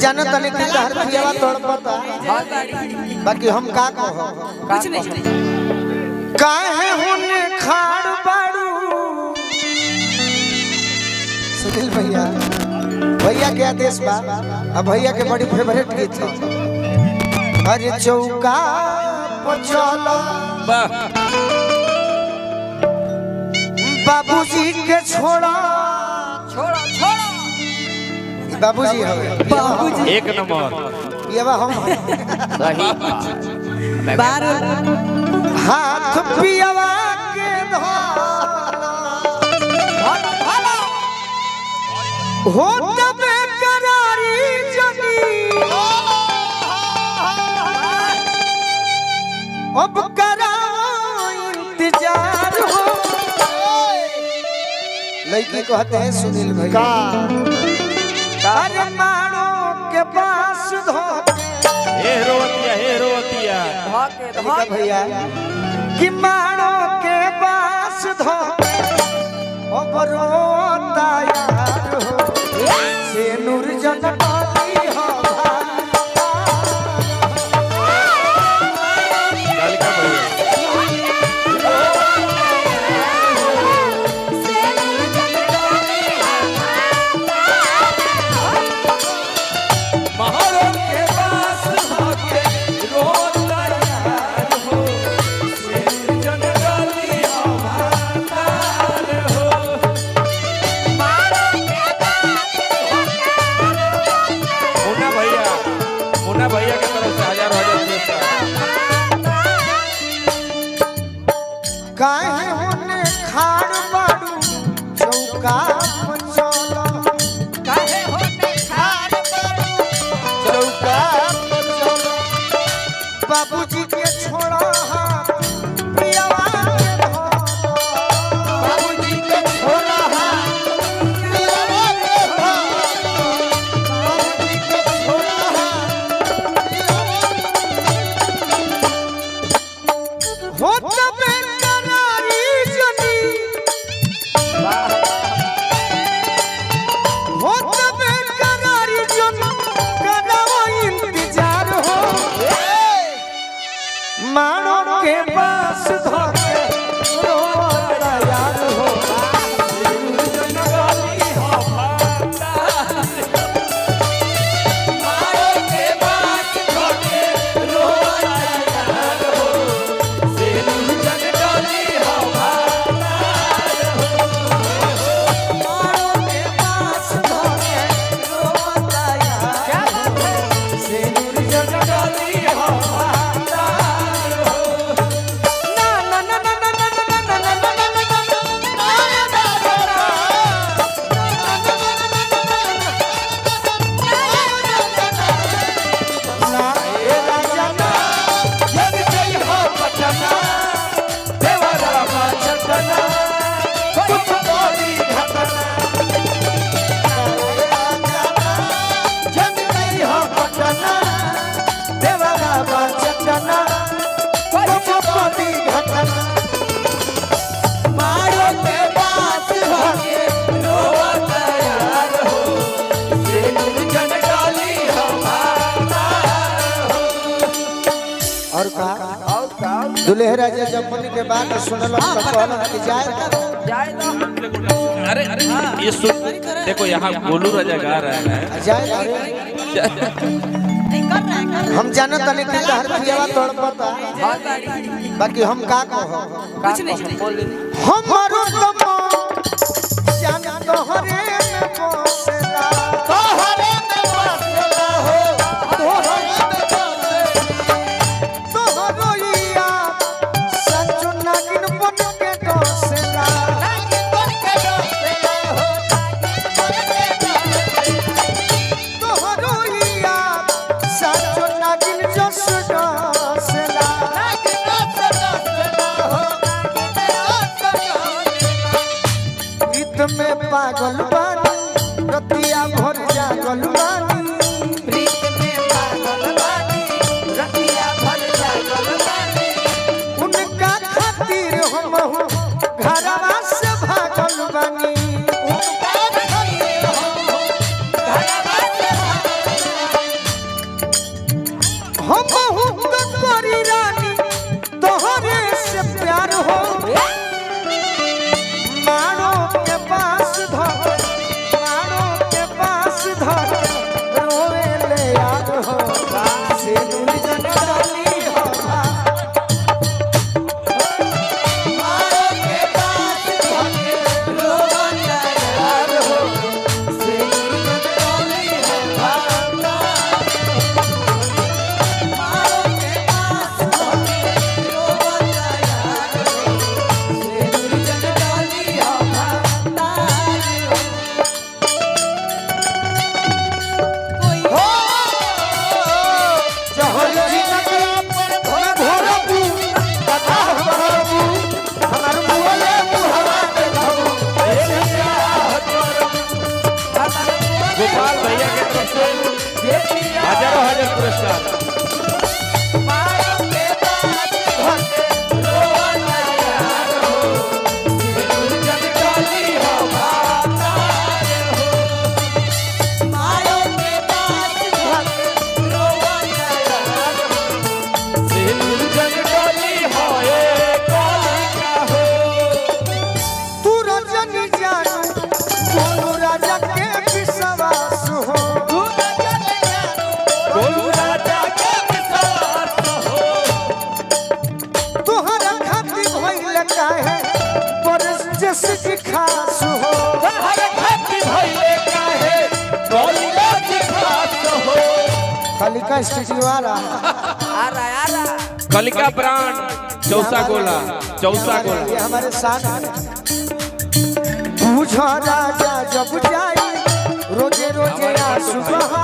जानत तनी कि तहर पियावा तोड़ पता बाकी हम का कहो कुछ नहीं काहे हुने खाड़ बाड़ू सुनील भैया भैया के आदेश बा अब भैया के बड़ी फेवरेट गीत है अरे चौका पचला बाबूजी के छोड़ा छोड़ा छोड़ा बाबूजी हवे बाबूजी एक नंबर पियावा हम सही बार हाथ पियावा के धो हो तबे करारी जनी अब कराओ इंतजार हो लड़की कहते हैं सुनील भैया अरे मारो के पास धो हे रोवतिया धके भैया कि मारो के पास धो अब रोता यार हो से नूर जन डाली हो कालिका भैया मारो के पास धो के रोता यार हो से नूर जन डाली हो मुन्ना भैया के तरफ से हजार पुरस्कार काहे होने खाड़ बाड़ू चौका पचला काहे होने खाड़ बाड़ू चौका पचला बाबूजी के छोड़ा हाथ पियावा के धो बाबूजी के छोड़ा हाथ पियावा के धो बाबूजी के छोड़ा हाथ हो तबे करारी जनी हो तबे करारी जनी कराओ इंतजार हो मानो के पास धोके रोता यार हो मानो के पास धोके रोता यार हो से नूर जन डाली हो मानो के पास धोके रोता यार हो से नूर जन डाली हो ना ना ना ना ना ना ना ना ना मारो के पास होके रोता यार हो से नूर जन डाली हो और का दुल्हे राजा जब मनी के बात सुनल तो कहलन कि जाए जाए तो अरे ये सुन देखो यहाँ गोलू राजा गा रहा है जाए नहीं कर रहा है हम जानत तनी कि तहर पियावा तोड़ पता बाकी हम का कहो कुछ नहीं हमारो तमो जान तोहरे में बसेला तोहरे में बसेला हो तोहरे में बसेला तोहरो याद सचो नागिन बन के डसेला नागिन बन के डसेला हो तोहरो याद सचो नागिन जस डसेला नागिन डसेला हो गीत में पागल बा हजारों हजार पुरस्कार। तू रजनी जानू गोलू राजा के विश्वास हो तोहरा खातिर भइल काहे परस जैसे खास हो कालिका स्टूडियो आ रहा आ रहा कलिका ब्रांड चौसा गोला ये हमारे साथ है बुझा राजा जब जाई रोजे रोजे आंसू बहा